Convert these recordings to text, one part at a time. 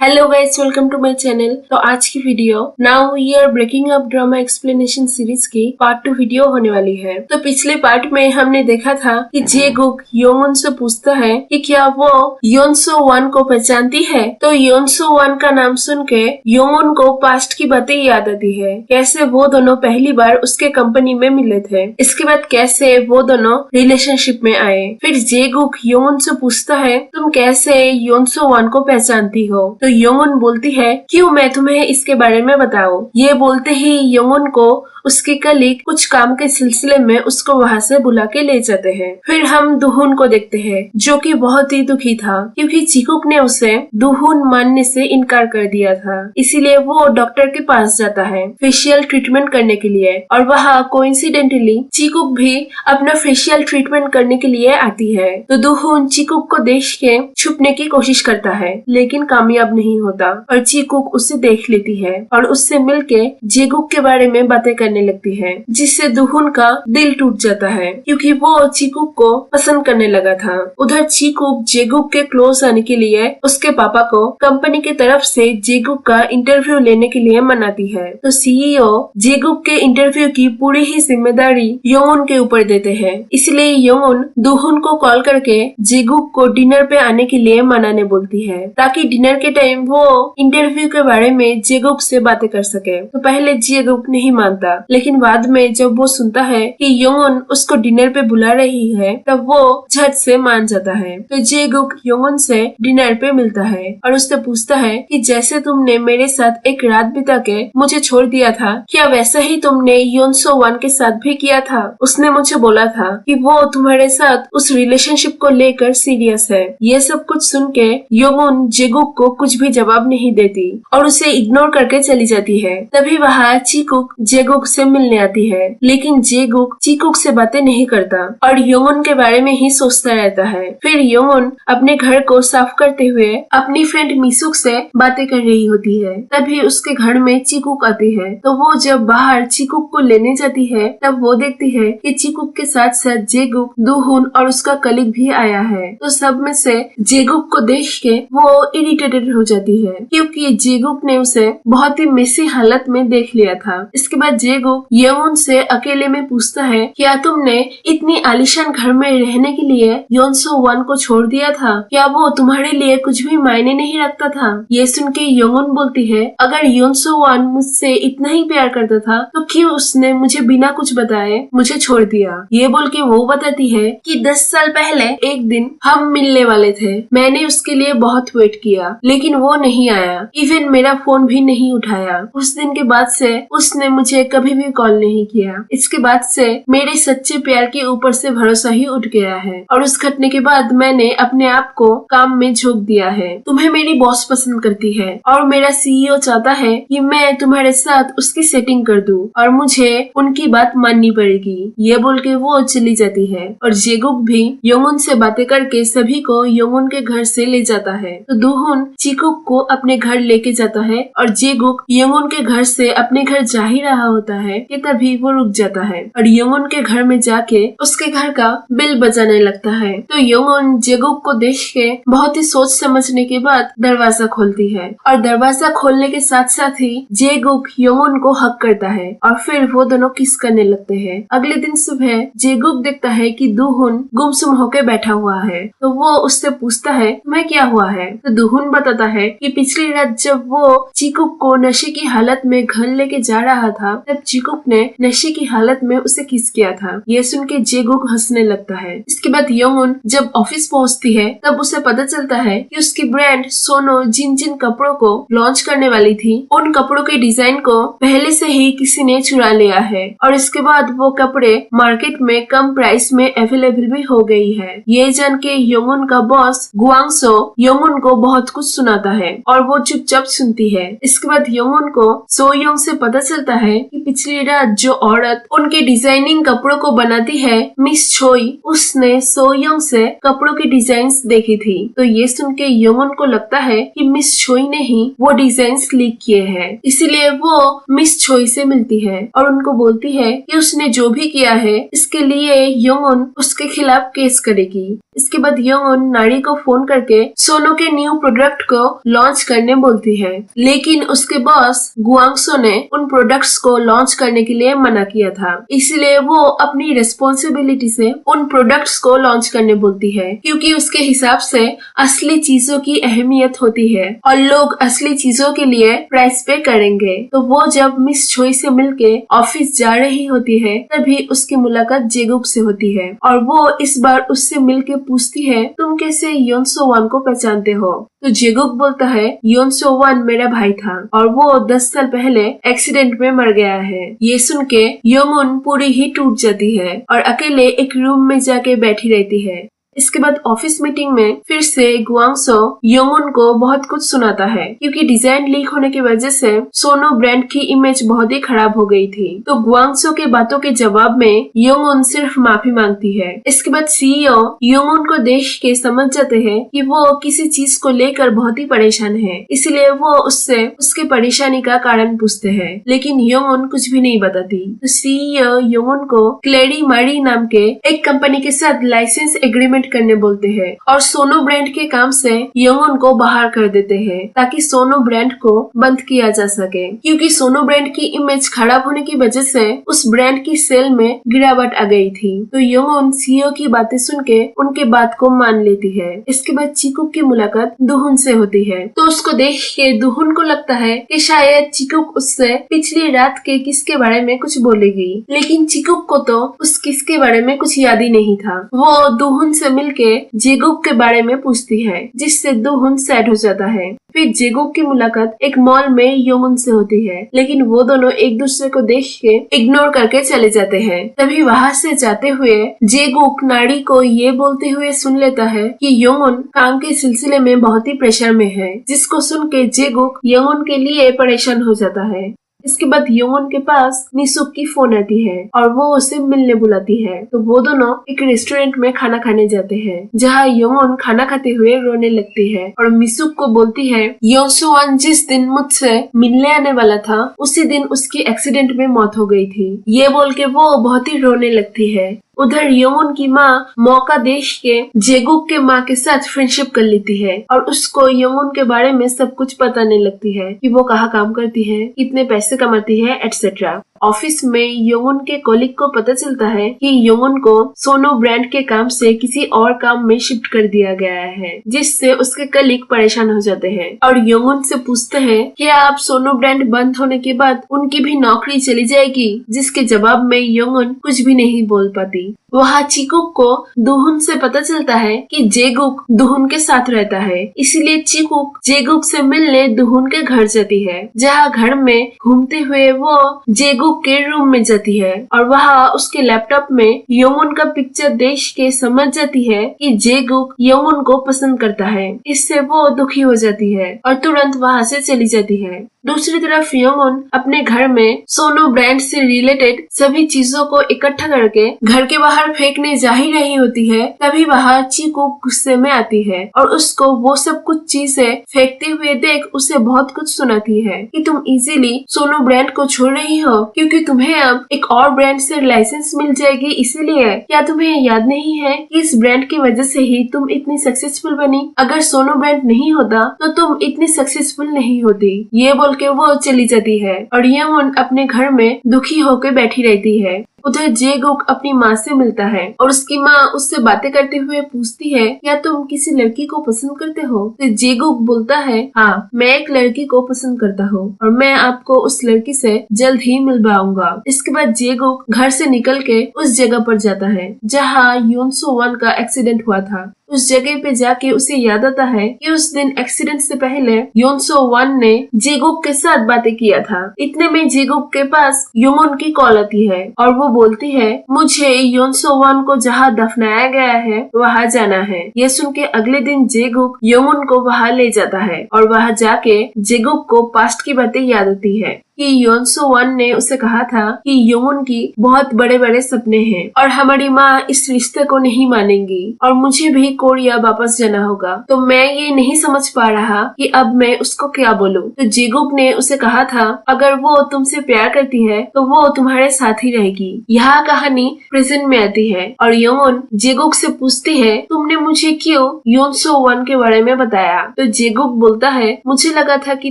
Hello guys, welcome to my channel. तो आज की video now we are breaking up drama explanation series की part 2 video होने वाली है। तो पिछले पार्ट में हमने देखा था कि जे-गुक योंगुन से पूछता है कि क्या वो योनसो वन को पहचानती है। तो योनसो वन का नाम सुन के योंगुन को पास्ट की बातें याद आती है, कैसे वो दोनों पहली बार उसके कंपनी में मिले थे, इसके बाद कैसे वो दोनों रिलेशनशिप में आए। फिर जे-गुक योंगुन से पूछता है तुम कैसे योनसो वन को पहचानती हो। तो योंगुन बोलती है क्यों मैं तुम्हें इसके बारे में बताऊं। ये बोलते ही योंगुन को उसके कलीग कुछ काम के सिलसिले में उसको वहाँ से बुला के ले जाते हैं। फिर हम दुहुन को देखते हैं जो कि बहुत ही दुखी था क्योंकि चिकुक ने उसे दुहुन मानने से इनकार कर दिया था। इसीलिए वो डॉक्टर के पास जाता है फेशियल ट्रीटमेंट करने के लिए, और वहाँ कोइंसिडेंटली चिकुक भी अपना फेशियल ट्रीटमेंट करने के लिए आती है। तो दुहुन चिकुक को देख के छुपने की कोशिश करता है लेकिन कामयाब नहीं होता, और चिकुक उसे देख लेती है और उससे मिलके जे-गुक के बारे में बातें करने लगती है, जिससे दुहुन का दिल टूट जाता है क्योंकि वो चिकुक को पसंद करने लगा था। उधर चिकुक जे-गुक के क्लोज आने के लिए उसके पापा को कंपनी की तरफ से जे-गुक का इंटरव्यू लेने के लिए मनाती है। तो सीईओ जे-गुक के इंटरव्यू की पूरी ही जिम्मेदारी योंगुन के ऊपर देते हैं। इसलिए योंगुन दुहुन को कॉल करके जे-गुक को डिनर पे आने के लिए मनाने बोलती है ताकि डिनर के टाइम वो इंटरव्यू के बारे में जे-गुक से बातें कर सके। तो पहले जे-गुक नहीं मानता, लेकिन बाद में जब वो सुनता है कि योंगुन उसको डिनर पे बुला रही है तब वो झट से मान जाता है। तो जे-गुक योंगुन से डिनर पे मिलता है और उससे पूछता है कि जैसे तुमने मेरे साथ एक रात बिता के मुझे छोड़ दिया था, क्या वैसा ही तुमने योनसो वन के साथ भी किया था। उसने मुझे बोला था कि वो तुम्हारे साथ उस रिलेशनशिप को लेकर सीरियस है। ये सब कुछ सुन के योंगुन जे-गुक को कुछ भी जवाब नहीं देती और उसे इग्नोर करके चली जाती है। तभी वहाँ चिकुक जे-गुक से मिलने आती है, लेकिन जे-गुक चिकुक से बातें नहीं करता और योंगुन के बारे में ही सोचता रहता है। फिर योंगुन अपने घर को साफ करते हुए अपनी फ्रेंड मिसुक से बातें कर रही होती है। तभी उसके घर में चिकुक आती है। तो वो जब बाहर चिकुक को लेने जाती है तब वो देखती है कि चिकुक के साथ साथ जे-गुक, दुहुन और उसका कलीग भी आया है। तो सब में से जे-गुक को देख के वो इरिटेटेड हो जाती है क्योंकि जे-गुक ने उसे बहुत ही मेसी हालत में देख लिया था। इसके बाद जे-गुक योंगुन से अकेले में पूछता है क्या तुमने इतनी आलीशान घर में रहने के लिए योनसो वन को छोड़ दिया था, क्या वो तुम्हारे लिए कुछ भी मायने नहीं रखता था। ये सुन के योंगुन बोलती है अगर योनसो वन मुझसे इतना ही प्यार करता था तो क्यों उसने मुझे बिना कुछ बताए मुझे छोड़ दिया। ये बोल के वो बताती है कि 10 साल पहले एक दिन हम मिलने वाले थे, मैंने उसके लिए बहुत वेट किया लेकिन वो नहीं आया, इवन मेरा फोन भी नहीं उठाया। उस दिन के बाद से उसने मुझे कभी भी कॉल नहीं किया। इसके बाद से मेरे सच्चे प्यार के ऊपर से भरोसा ही उठ गया है और उस घटने के बाद मैंने अपने आप को काम में झोंक दिया है। तुम्हें मेरी बॉस पसंद करती है और मेरा सीईओ चाहता है कि मैं तुम्हारे साथ उसकी सेटिंग कर दूं और मुझे उनकी बात माननी पड़ेगी। ये बोल के वो चली जाती है और जे-गुक भी योंगुन से बातें करके सभी को योंगुन के घर से ले जाता है। तो दुहुन चिकुक को अपने घर लेके जाता है और जे-गुक योंगुन के घर से अपने घर जा ही रहा होता है कि तभी वो रुक जाता है और योंगुन के घर में जाके उसके घर का बिल बजाने लगता है। तो योंगुन जे-गुक को देख के बहुत ही सोच समझने के बाद दरवाजा खोलती है और दरवाजा खोलने के साथ साथ ही जे-गुक योंगुन को हक करता है और फिर वो दोनों किस करने लगते हैं। अगले दिन सुबह जे-गुक देखता है कि दुहुन गुमसुम होके बैठा हुआ है। तो वो उससे पूछता है तुम्हें क्या हुआ है। तो दुहुन बताता है कि पिछली रात जब वो चिकुक को नशे की हालत में घर लेके जा रहा था तब चिकुक ने नशे की हालत में उसे किस किया था। ये सुन के जे-गुक हंसने लगता है। इसके बाद योंगुन जब ऑफिस पहुंचती है तब उसे पता चलता है कि उसकी ब्रांड सोनो जिन जिन कपड़ों को लॉन्च करने वाली थी उन कपड़ों के डिजाइन को पहले से ही किसी ने चुरा लिया है और इसके बाद वो कपड़े मार्केट में कम प्राइस में अवेलेबल भी हो गई है। ये जान के योंगुन का बॉस गुआंगसो योंगुन को बहुत कुछ सुनाता है और वो चुपचाप सुनती है। इसके बाद योंगुन को सो योंग से पता चलता है कि पिछली रात जो औरत उनके डिजाइनिंग कपड़ों को बनाती है, मिस छोई, उसने सोयोंग से कपड़ों की डिजाइन्स देखी थी। तो ये सुन के योंगुन को लगता है कि मिस छोई ने ही वो डिजाइन्स लीक किए हैं। इसीलिए वो मिस छोई से मिलती है और उनको बोलती है कि उसने जो भी किया है इसके लिए योंगुन उसके खिलाफ केस करेगी। इसके बाद योंगुन नारी को फोन करके सोनो के न्यू प्रोडक्ट को लॉन्च करने बोलती है, लेकिन उसके बॉस गुआंगसो ने उन प्रोडक्ट्स को लॉन्च करने के लिए मना किया था। इसलिए वो अपनी रिस्पॉन्सिबिलिटी से उन प्रोडक्ट्स को लॉन्च करने बोलती है, क्योंकि उसके हिसाब से असली चीजों की अहमियत होती है और लोग असली चीजों के लिए प्राइस पे करेंगे। तो वो जब मिस छोई से मिलके ऑफिस जा रही होती है तभी उसकी मुलाकात जेगुक से होती है और वो इस बार उससे मिलके पूछती है, तुम कैसे योनसो वन को पहचानते हो? तो जेगुक बोलता है, योनसो वन मेरा भाई था और वो 10 साल पहले एक्सीडेंट में मर गया है। ये सुन के योंगुन पूरी ही टूट जाती है और अकेले एक रूम में जाके बैठी रहती है। इसके बाद ऑफिस मीटिंग में फिर से गुआंगसो योंगुन को बहुत कुछ सुनाता है, क्योंकि डिजाइन लीक होने की वजह से सोनो ब्रांड की इमेज बहुत ही खराब हो गई थी। तो गुआंगसो के बातों के जवाब में योंगुन सिर्फ माफी मांगती है। इसके बाद सीईओ योंगुन को देख के समझ जाते हैं कि वो किसी चीज को लेकर बहुत ही परेशान है, इसलिए वो उससे उसके परेशानी का कारण पूछते हैं, लेकिन योंगुन कुछ भी नहीं बताती। तो सीईओ योंगुन को क्लेरी मारी नाम के एक कंपनी के साथ लाइसेंस एग्रीमेंट करने बोलते हैं और सोनो ब्रांड के काम से योंगुन को बाहर कर देते हैं ताकि सोनो ब्रांड को बंद किया जा सके, क्योंकि सोनो ब्रांड की इमेज खराब होने की वजह से उस ब्रांड की सेल में गिरावट आ गई थी। तो योंगुन सीईओ की बातें सुन के उनके बात को मान लेती है। इसके बाद चिकुक की मुलाकात दुहुन से होती है। तो उसको देख के दुहुन को लगता है कि शायद चिकुक उससे पिछली रात के किस्से के बारे में कुछ बोलेगी, लेकिन चिकुक को तो उस किस्से के बारे में कुछ याद ही नहीं था। वो दुहुन से मिलके जेगुक के बारे में पूछती है, जिससे दुहुन सैड हो जाता है। फिर जेगुक की मुलाकात एक मॉल में योंगुन से होती है, लेकिन वो दोनों एक दूसरे को देख के इग्नोर करके चले जाते हैं। तभी वहाँ से जाते हुए जेगुक नाड़ी को ये बोलते हुए सुन लेता है कि योंगुन काम के सिलसिले में बहुत ही प्रेशर में है, जिसको सुन के जेगुक योंगुन के लिए परेशान हो जाता है। इसके बाद योंगुन के पास मिसुक की फोन आती है और वो उसे मिलने बुलाती है। तो वो दोनों एक रेस्टोरेंट में खाना खाने जाते हैं, जहाँ योंगुन खाना खाते हुए रोने लगती है और मिसुक को बोलती है, योनसो वन जिस दिन मुझसे मिलने आने वाला था उसी दिन उसकी एक्सीडेंट में मौत हो गई थी। ये बोल के वो बहुत ही रोने लगती है। उधर योंगुन की माँ मौका देख के जेगुक के माँ के साथ फ्रेंडशिप कर लेती है और उसको योंगुन के बारे में सब कुछ बताने लगती है कि वो कहाँ काम करती है, कितने पैसे कमाती है, एटसेट्रा। ऑफिस में योंगुन के कॉलीग को पता चलता है कि योंगुन को सोनो ब्रांड के काम से किसी और काम में शिफ्ट कर दिया गया है, जिससे उसके कॉलीग परेशान हो जाते हैं और योंगुन से पूछते हैं कि आप सोनो ब्रांड बंद होने के बाद उनकी भी नौकरी चली जाएगी, जिसके जवाब में योंगुन कुछ भी नहीं बोल पाती। वहाँ चिकुक को दुहुन से पता चलता है कि जेगुक दुहुन के साथ रहता है, इसलिए चिकुक जेगुक से मिलने दुहुन के घर जाती है, जहाँ घर में घूमते हुए वो जेगुक के रूम में जाती है और वहाँ उसके लैपटॉप में योंगुन का पिक्चर देख के समझ जाती है कि जेगुक योंगुन को पसंद करता है। इससे वो दुखी हो जाती है और तुरंत वहाँ से चली जाती है। दूसरी तरफ योंगुन अपने घर में सोनो ब्रांड से रिलेटेड सभी चीजों को इकट्ठा करके घर के बाहर फेंकने जा ही रही होती है, तभी वहाँ चिकुक गुस्से में आती है और उसको वो सब कुछ चीजें फेंकते हुए देख उसे बहुत कुछ सुनाती है कि तुम इजीली सोनो ब्रांड को छोड़ रही हो क्योंकि तुम्हें अब एक और ब्रांड से लाइसेंस मिल जाएगी, इसीलिए। क्या तुम्हें याद नहीं है कि इस ब्रांड की वजह से ही तुम इतनी सक्सेसफुल बनी? अगर सोनो ब्रांड नहीं होता तो तुम इतनी सक्सेसफुल नहीं होती। ये बोल के वो चली जाती है और योंगुन अपने घर में दुखी होकर बैठी रहती है। उधर जेगुक अपनी माँ से मिलता है और उसकी माँ उससे बातें करते हुए पूछती है, क्या तुम किसी लड़की को पसंद करते हो? तो जेगुक बोलता है, हाँ, मैं एक लड़की को पसंद करता हूँ और मैं आपको उस लड़की से जल्द ही मिलवाऊंगा। इसके बाद जेगुक घर से निकल के उस जगह पर जाता है जहाँ योनसो वन का एक्सीडेंट हुआ था। उस जगह पे जाके उसे याद आता है कि उस दिन एक्सीडेंट से पहले योनसो वन ने जेगुक के साथ बातें किया था। इतने में जेगुक के पास योंगुन की कॉल आती है और वो बोलती है, मुझे योनसो वन को जहाँ दफनाया गया है वहाँ जाना है। ये सुन के अगले दिन जेगुक योंगुन को वहाँ ले जाता है और वहाँ जाके जेगुक को पास्ट की बातें याद आती है। कि योन सो वन ने उसे कहा था कि योंगुन की बहुत बड़े बड़े सपने हैं और हमारी माँ इस रिश्ते को नहीं मानेंगी और मुझे भी कोरिया वापस जाना होगा। तो मैं ये नहीं समझ पा रहा कि अब मैं उसको क्या बोलूं। तो जेगुक ने उसे कहा था अगर वो तुमसे प्यार करती है तो वो तुम्हारे साथ ही रहेगी। यह कहानी प्रेजेंट में आती है और योंगुन जेगुक से पूछती है तुमने मुझे क्यों योन सो वन के बारे में बताया। तो जेगुक बोलता है मुझे लगा था कि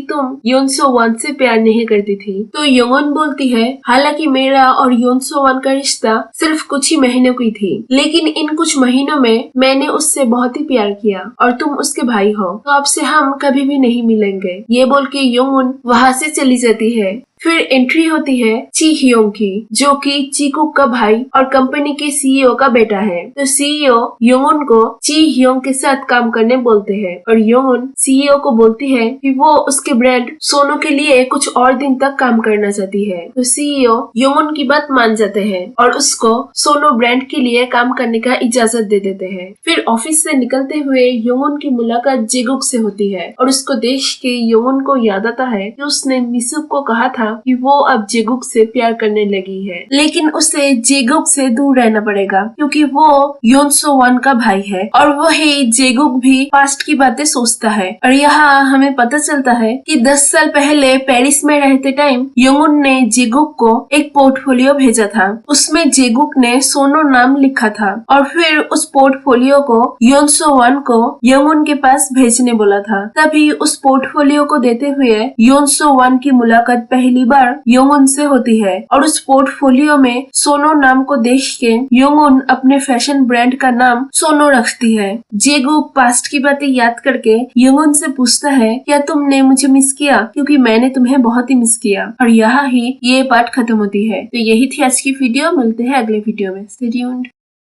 तुम योन सो वन से प्यार नहीं करती थी। तो योंगुन बोलती है हालांकि मेरा और योन सो वन का रिश्ता सिर्फ कुछ ही महीनों की थी, लेकिन इन कुछ महीनों में मैंने उससे बहुत ही प्यार किया और तुम उसके भाई हो, तो अब से हम कभी भी नहीं मिलेंगे। ये बोल के योंगुन वहाँ से चली जाती है। फिर एंट्री होती है ची हियोंग की, जो कि चीकुक का भाई और कंपनी के सीईओ का बेटा है। तो सीईओ योंगुन को ची हियोंग के साथ काम करने बोलते हैं और योंगुन सीईओ को बोलती है कि वो उसके ब्रांड सोनो के लिए कुछ और दिन तक काम करना चाहती है। तो सीईओ योंगुन की बात मान जाते हैं और उसको सोनो ब्रांड के लिए काम करने का इजाजत दे देते हैं। फिर ऑफिस से निकलते हुए योंगुन की मुलाकात जेगुक से होती है और उसको देख के योंगुन को याद आता है कि उसने मिसुक को कहा था कि वो अब जेगुक से प्यार करने लगी है, लेकिन उसे जेगुक से दूर रहना पड़ेगा क्योंकि वो योन सो वन का भाई है और वही जेगुक भी पास्ट की बातें सोचता है। और यहाँ हमें पता चलता है कि 10 साल पहले पेरिस में रहते टाइम योंगुन ने जेगुक को एक पोर्टफोलियो भेजा था। उसमें जेगुक ने सोनो नाम लिखा था और फिर उस पोर्टफोलियो को योन सो वन को योंगुन के पास भेजने बोला था। तभी उस पोर्टफोलियो को देते हुए योन सो वन की मुलाकात पहली बार योंगुन से होती है और उस पोर्टफोलियो में सोनो नाम को देख के योंगुन अपने फैशन ब्रांड का नाम सोनो रखती है। जेगुक पास्ट की बातें याद करके योंगुन से पूछता है क्या तुमने मुझे मिस किया, क्योंकि मैंने तुम्हें बहुत ही मिस किया। और यहाँ ही ये पार्ट खत्म होती है। तो यही थी आज की वीडियो, मिलते हैं अगले वीडियो में। Stay tuned.